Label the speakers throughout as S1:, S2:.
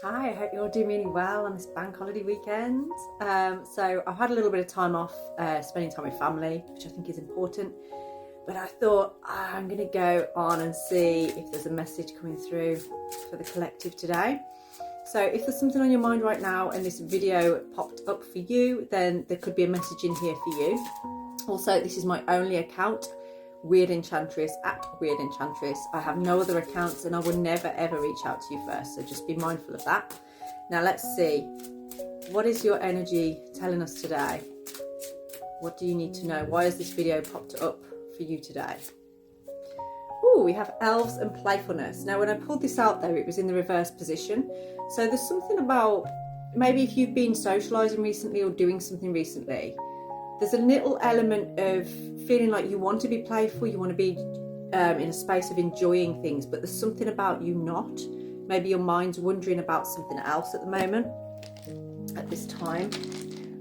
S1: Hi, I hope you're all doing really well on this bank holiday weekend. So I've had a little bit of time off spending time with family, which I think is important. But I thought I'm going to go on and see if there's a message coming through for the collective today. So if there's something on your mind right now and this video popped up for you, then there could be a message in here for you. Also, this is my only account, Wyrd Enchantress at Wyrd Enchantress. I have no other accounts and I will never ever reach out to you first, so just be mindful of that. Now let's see, what is your energy telling us today? What do you need to know? Why has this video popped up for you today? Oh, we have elves and playfulness. Now when I pulled this out though, it was in the reverse position, so there's something about maybe if you've been socializing recently or doing something recently, there's a little element of feeling like you want to be playful, you want to be in a space of enjoying things, but there's something about you not. Maybe your mind's wondering about something else at the moment, at this time.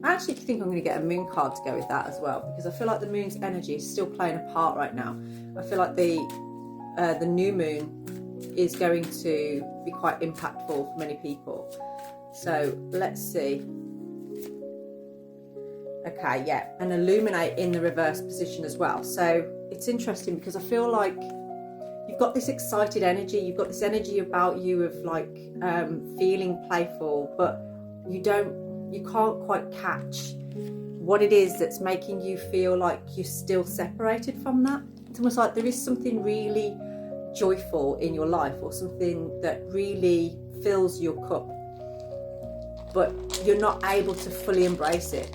S1: I actually think I'm going to get a moon card to go with that as well, because I feel like the moon's energy is still playing a part right now. I feel like the new moon is going to be quite impactful for many people. So let's see. Okay, yeah, and illuminate in the reverse position as well. So it's interesting because I feel like you've got this excited energy, you've got this energy about you of like feeling playful, but you can't quite catch what it is that's making you feel like you're still separated from that. It's almost like there is something really joyful in your life or something that really fills your cup, but you're not able to fully embrace it.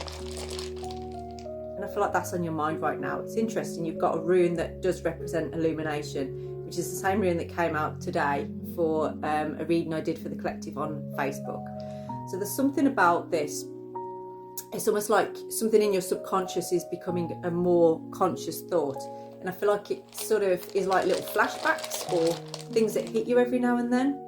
S1: And I feel like that's on your mind right now. It's interesting, you've got a rune that does represent illumination, which is the same rune that came out today for a reading I did for the collective on Facebook. So there's something about this. It's almost like something in your subconscious is becoming a more conscious thought. And I feel like it sort of is like little flashbacks or things that hit you every now and then.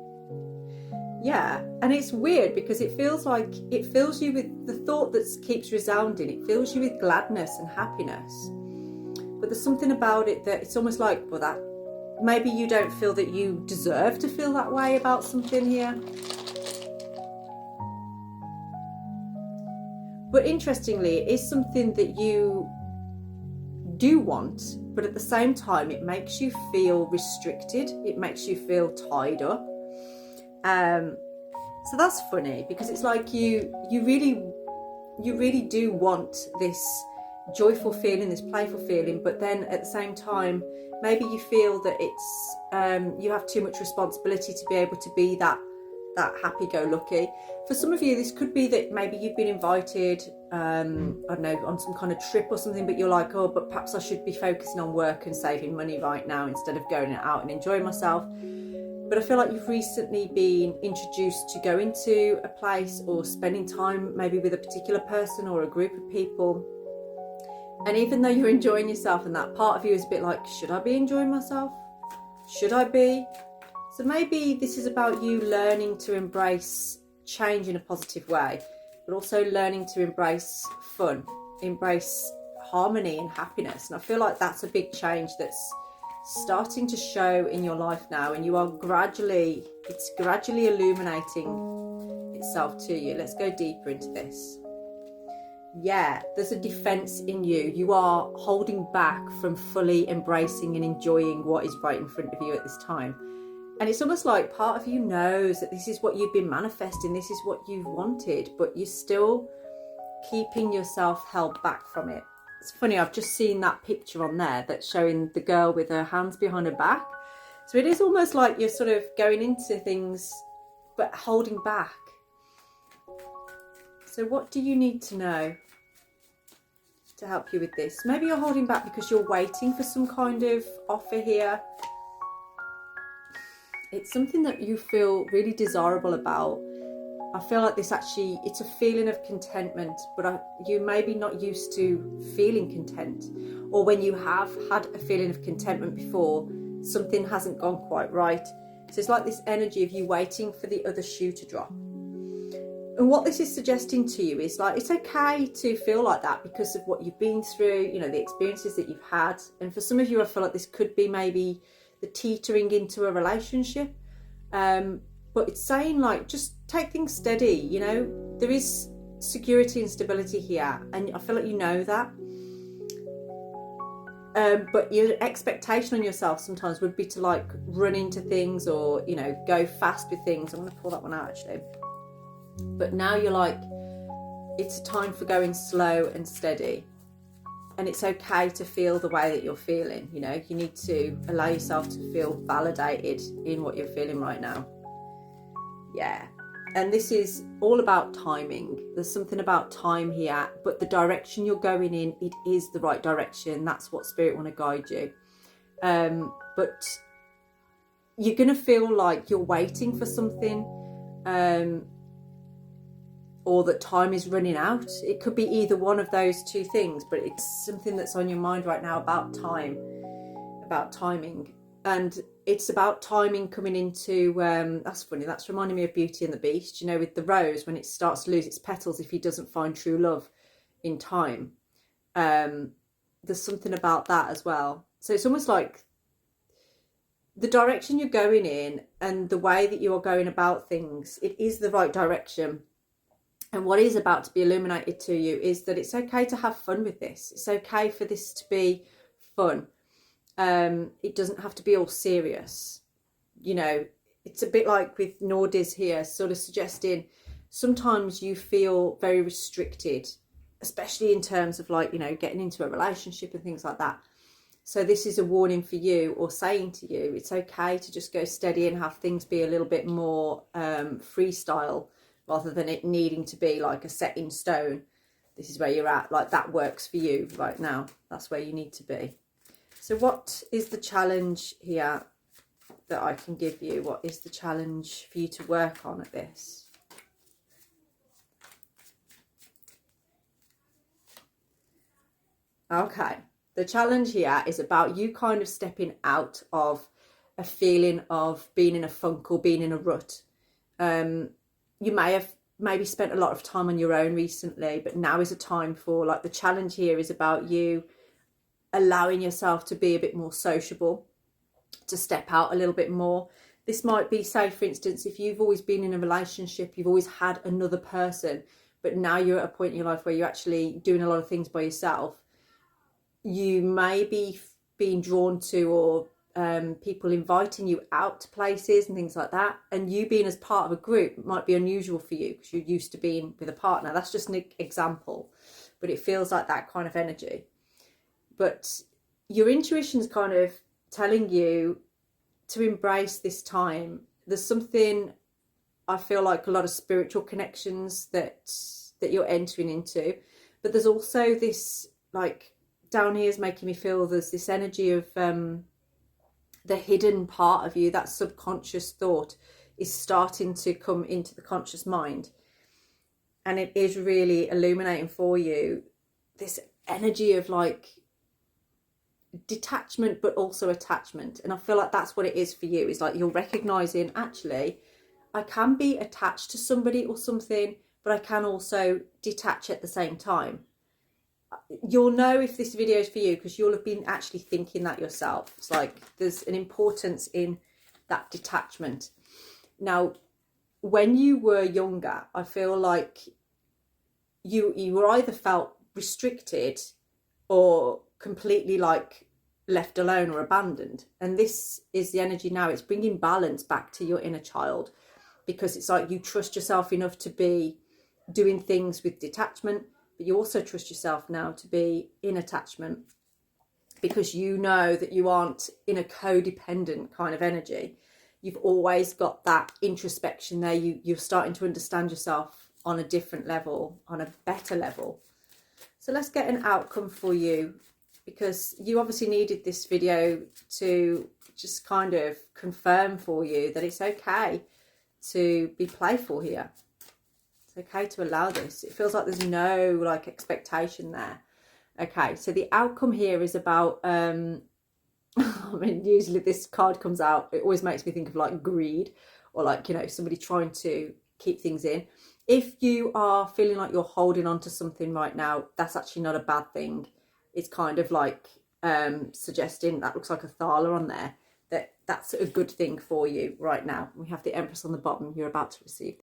S1: Yeah, and it's weird because it feels like it fills you with the thought that keeps resounding. It fills you with gladness and happiness. But there's something about it that it's almost like, well, that maybe you don't feel that you deserve to feel that way about something here. But interestingly, it is something that you do want, but at the same time, it makes you feel restricted. It makes you feel tied up. So that's funny because it's like you really do want this joyful feeling, this playful feeling, but then at the same time, maybe you feel that it's you have too much responsibility to be able to be that happy-go-lucky. For some of you, this could be that maybe you've been invited, I don't know, on some kind of trip or something, but you're like, oh, but perhaps I should be focusing on work and saving money right now instead of going out and enjoying myself. But I feel like you've recently been introduced to go into a place or spending time maybe with a particular person or a group of people. And even though you're enjoying yourself, and that part of you is a bit like, should I be enjoying myself? Should I be? So maybe this is about you learning to embrace change in a positive way, but also learning to embrace fun, embrace harmony and happiness. And I feel like that's a big change that's starting to show in your life now, and it's gradually illuminating itself to you. Let's go deeper into this. Yeah, there's a defense in you. You are holding back from fully embracing and enjoying what is right in front of you at this time. And it's almost like part of you knows that this is what you've been manifesting, this is what you've wanted, but you're still keeping yourself held back from it. It's funny, I've just seen that picture on there that's showing the girl with her hands behind her back. So it is almost like you're sort of going into things, but holding back. So what do you need to know to help you with this? Maybe you're holding back because you're waiting for some kind of offer here. It's something that you feel really desirable about. I feel like this actually, it's a feeling of contentment, but you may be not used to feeling content. Or when you have had a feeling of contentment before, something hasn't gone quite right. So it's like this energy of you waiting for the other shoe to drop. And what this is suggesting to you is like, it's okay to feel like that because of what you've been through, you know, the experiences that you've had. And for some of you, I feel like this could be maybe the teetering into a relationship. but it's saying like, just take things steady, you know, there is security and stability here, and I feel like you know that. But your expectation on yourself sometimes would be to like run into things, or, you know, go fast with things. I'm going to pull that one out actually. But now you're like, it's a time for going slow and steady. And it's okay to feel the way that you're feeling. You know, you need to allow yourself to feel validated in what you're feeling right now. Yeah. And this is all about timing. There's something about time here, but the direction you're going in, it is the right direction. That's what Spirit want to guide you. But you're going to feel like you're waiting for something, or that time is running out. It could be either one of those two things, but it's something that's on your mind right now about time, about timing. And it's about timing coming into, that's funny, that's reminding me of Beauty and the Beast, you know, with the rose, when it starts to lose its petals if he doesn't find true love in time. There's something about that as well. So it's almost like the direction you're going in and the way that you are going about things, it is the right direction. And what is about to be illuminated to you is that it's okay to have fun with this. It's okay for this to be fun. It doesn't have to be all serious. You know, it's a bit like with Nordiz here, sort of suggesting sometimes you feel very restricted, especially in terms of like, you know, getting into a relationship and things like that. So this is a warning for you, or saying to you, it's okay to just go steady and have things be a little bit more freestyle, rather than it needing to be like a set in stone. This is where you're at, like that works for you right now. That's where you need to be. So what is the challenge here that I can give you? What is the challenge for you to work on at this? Okay, the challenge here is about you kind of stepping out of a feeling of being in a funk or being in a rut. You may have maybe spent a lot of time on your own recently, but now is a time for, like, the challenge here is about you allowing yourself to be a bit more sociable, to step out a little bit more. This might be, say, for instance, if you've always been in a relationship, you've always had another person, but now you're at a point in your life where you're actually doing a lot of things by yourself. You may be being drawn to, or people inviting you out to places and things like that, and you being as part of a group might be unusual for you because you're used to being with a partner. That's just an example, but it feels like that kind of energy. But your intuition's kind of telling you to embrace this time. There's something, I feel like, a lot of spiritual connections that you're entering into, but there's also this, like, down here is making me feel there's this energy of the hidden part of you, that subconscious thought is starting to come into the conscious mind, and it is really illuminating for you this energy of like detachment but also attachment. And I feel like that's what it is for you. It's like you're recognizing, actually, I can be attached to somebody or something, but I can also detach at the same time. You'll know if this video is for you because you'll have been actually thinking that yourself. It's like there's an importance in that detachment. Now, when you were younger, I feel like you were either felt restricted or completely like left alone or abandoned. And this is the energy now. It's bringing balance back to your inner child, because it's like you trust yourself enough to be doing things with detachment, but you also trust yourself now to be in attachment, because you know that you aren't in a codependent kind of energy. You've always got that introspection there. You're starting to understand yourself on a different level, on a better level. So let's get an outcome for you, because you obviously needed this video to just kind of confirm for you that it's okay to be playful here. Okay, to allow this. It feels like there's no like expectation there. Okay, so the outcome here is about I mean, usually this card comes out, it always makes me think of like greed, or like, you know, somebody trying to keep things in. If you are feeling like you're holding on to something right now, that's actually not a bad thing. It's kind of like suggesting, that looks like a thala on there, that that's a good thing for you right now. We have the Empress on the bottom. You're about to receive